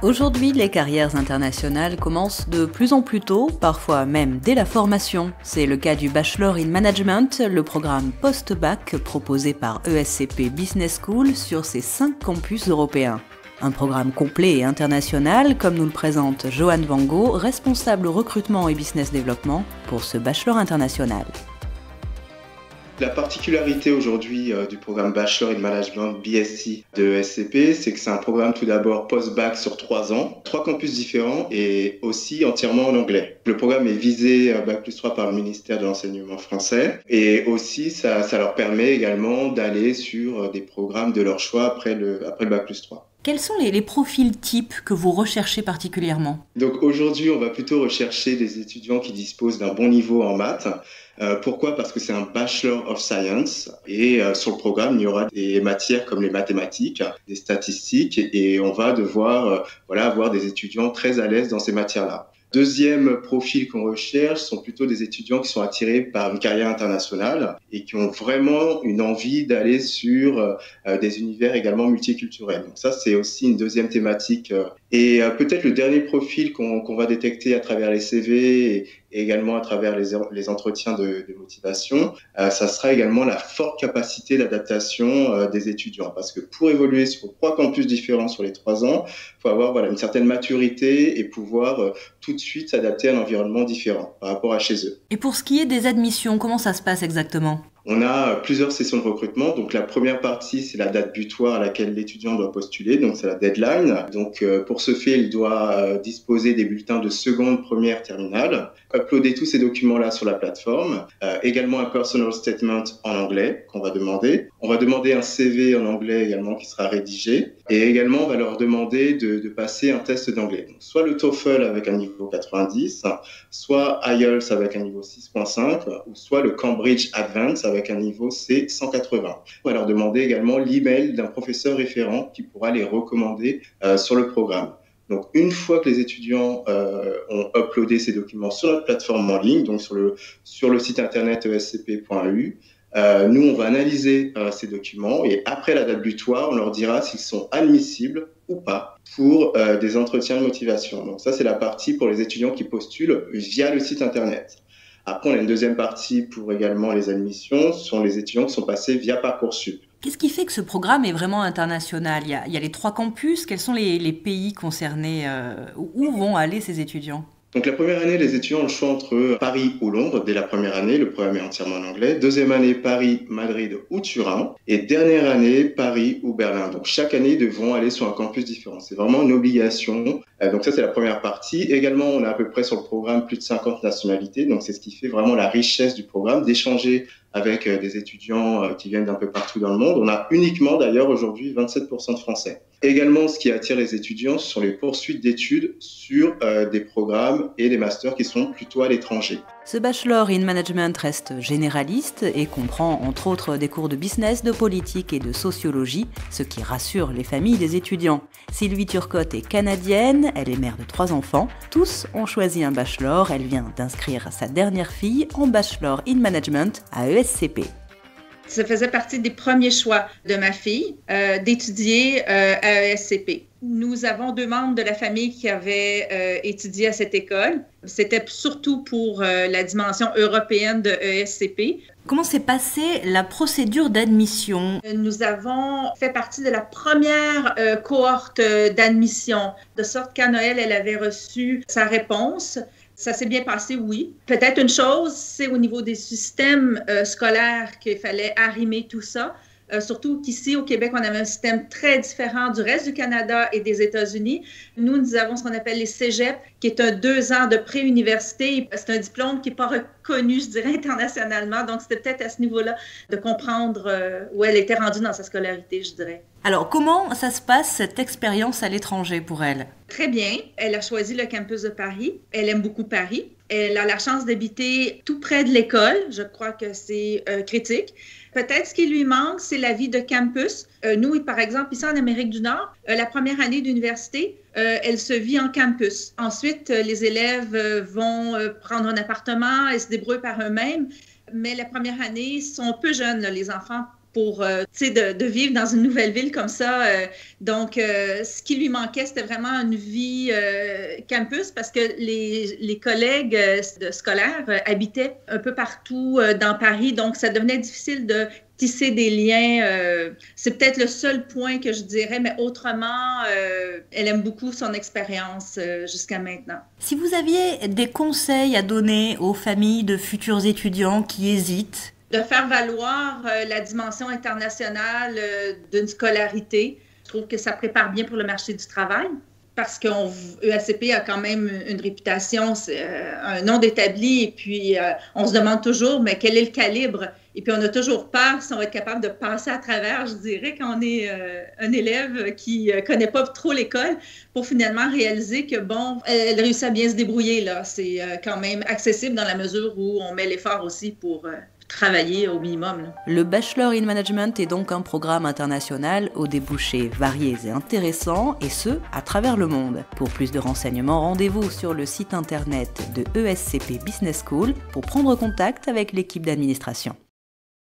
Aujourd'hui, les carrières internationales commencent de plus en plus tôt, parfois même dès la formation. C'est le cas du Bachelor in Management, le programme post-bac proposé par ESCP Business School sur ses 5 campus européens. Un programme complet et international, comme nous le présente Johan Van Gogh, responsable recrutement et business développement pour ce Bachelor international. La particularité aujourd'hui du programme Bachelor in Management BSc de ESCP, c'est que c'est un programme tout d'abord post-bac sur 3 ans, 3 campus différents et aussi entièrement en anglais. Le programme est visé Bac+3 par le ministère de l'Enseignement français et aussi ça leur permet également d'aller sur des programmes de leur choix après le Bac+3. Quels sont les profils types que vous recherchez particulièrement ? Donc aujourd'hui, on va plutôt rechercher des étudiants qui disposent d'un bon niveau en maths. Pourquoi ? Parce que c'est un Bachelor of Science et sur le programme, il y aura des matières comme les mathématiques, des statistiques et on va devoir avoir des étudiants très à l'aise dans ces matières-là. Deuxième profil qu'on recherche sont plutôt des étudiants qui sont attirés par une carrière internationale et qui ont vraiment une envie d'aller sur des univers également multiculturels. Donc ça, c'est aussi une deuxième thématique. Et peut-être le dernier profil qu'on va détecter à travers les CV et également à travers les entretiens de motivation, ça sera également la forte capacité d'adaptation des étudiants. Parce que pour évoluer sur 3 campus différents sur les 3 ans, il faut avoir une certaine maturité et pouvoir tout de suite s'adapter à un environnement différent par rapport à chez eux. Et pour ce qui est des admissions, comment ça se passe exactement ? On a plusieurs sessions de recrutement. Donc, la première partie, c'est la date butoir à laquelle l'étudiant doit postuler. Donc, c'est la deadline. Donc, pour ce fait, il doit disposer des bulletins de seconde, première, terminale. Uploader tous ces documents-là sur la plateforme. Également un personal statement en anglais qu'on va demander. On va demander un CV en anglais également qui sera rédigé. Et également, on va leur demander de passer un test d'anglais. Donc, soit le TOEFL avec un niveau 90, soit IELTS avec un niveau 6.5, ou soit le Cambridge Advanced avec un niveau C 180. On va leur demander également l'email d'un professeur référent qui pourra les recommander sur le programme. Donc, une fois que les étudiants ont uploadé ces documents sur notre plateforme en ligne, donc sur le site internet escp.eu, nous, on va analyser ces documents et après la date butoir, on leur dira s'ils sont admissibles ou pas pour des entretiens de motivation. Donc ça, c'est la partie pour les étudiants qui postulent via le site internet. Après, on a une deuxième partie pour également les admissions, ce sont les étudiants qui sont passés via Parcoursup. Qu'est-ce qui fait que ce programme est vraiment international ? Il y a les 3 campus, quels sont les pays concernés ? Où vont aller ces étudiants ? Donc la première année, les étudiants ont le choix entre Paris ou Londres. Dès la première année, le programme est entièrement en anglais. Deuxième année, Paris, Madrid ou Turin. Et dernière année, Paris ou Berlin. Donc chaque année, ils devront aller sur un campus différent. C'est vraiment une obligation. Donc ça, c'est la première partie. Également, on a à peu près sur le programme plus de 50 nationalités. Donc c'est ce qui fait vraiment la richesse du programme, d'échanger avec des étudiants qui viennent d'un peu partout dans le monde. On a uniquement d'ailleurs aujourd'hui 27% de Français. Également, ce qui attire les étudiants, ce sont les poursuites d'études sur des programmes et des masters qui sont plutôt à l'étranger. Ce Bachelor in Management reste généraliste et comprend entre autres des cours de business, de politique et de sociologie, ce qui rassure les familles des étudiants. Sylvie Turcotte est canadienne, elle est mère de 3 enfants. Tous ont choisi un bachelor, elle vient d'inscrire sa dernière fille en Bachelor in Management à ESCP. Ça faisait partie des premiers choix de ma fille d'étudier à ESCP. Nous avons 2 membres de la famille qui avaient étudié à cette école. C'était surtout pour la dimension européenne de ESCP. Comment s'est passée la procédure d'admission ? Nous avons fait partie de la première cohorte d'admission, de sorte qu'à Noël, elle avait reçu sa réponse. Ça s'est bien passé, oui. Peut-être une chose, c'est au niveau des systèmes scolaires qu'il fallait arrimer tout ça. Surtout qu'ici, au Québec, on avait un système très différent du reste du Canada et des États-Unis. Nous avons ce qu'on appelle les cégep, qui est un 2 ans de pré-université. C'est un diplôme qui n'est pas reconnu, je dirais, internationalement. Donc, c'était peut-être à ce niveau-là de comprendre où elle était rendue dans sa scolarité, je dirais. Alors, comment ça se passe, cette expérience à l'étranger pour elle ? Très bien. Elle a choisi le campus de Paris. Elle aime beaucoup Paris. Elle a la chance d'habiter tout près de l'école. Je crois que c'est critique. Peut-être ce qui lui manque, c'est la vie de campus. Nous, par exemple, ici en Amérique du Nord, la première année d'université, elle se vit en campus. Ensuite, les élèves vont prendre un appartement et se débrouillent par eux-mêmes. Mais la première année, ils sont peu jeunes, là, les enfants, pour de vivre dans une nouvelle ville comme ça. Donc, ce qui lui manquait, c'était vraiment une vie campus parce que les collègues scolaires habitaient un peu partout dans Paris. Donc, ça devenait difficile de tisser des liens. C'est peut-être le seul point que je dirais, mais autrement, elle aime beaucoup son expérience jusqu'à maintenant. Si vous aviez des conseils à donner aux familles de futurs étudiants qui hésitent, de faire valoir la dimension internationale d'une scolarité. Je trouve que ça prépare bien pour le marché du travail parce que ESCP a quand même une réputation, un nom d'établi et puis on se demande toujours, mais quel est le calibre? Et puis on a toujours peur si on va être capable de passer à travers, je dirais, quand on est un élève qui connaît pas trop l'école pour finalement réaliser que, bon, elle réussit à bien se débrouiller, là. C'est quand même accessible dans la mesure où on met l'effort aussi pour travailler au minimum. Là. Le Bachelor in Management est donc un programme international aux débouchés variés et intéressants, et ce, à travers le monde. Pour plus de renseignements, rendez-vous sur le site internet de ESCP Business School pour prendre contact avec l'équipe d'administration.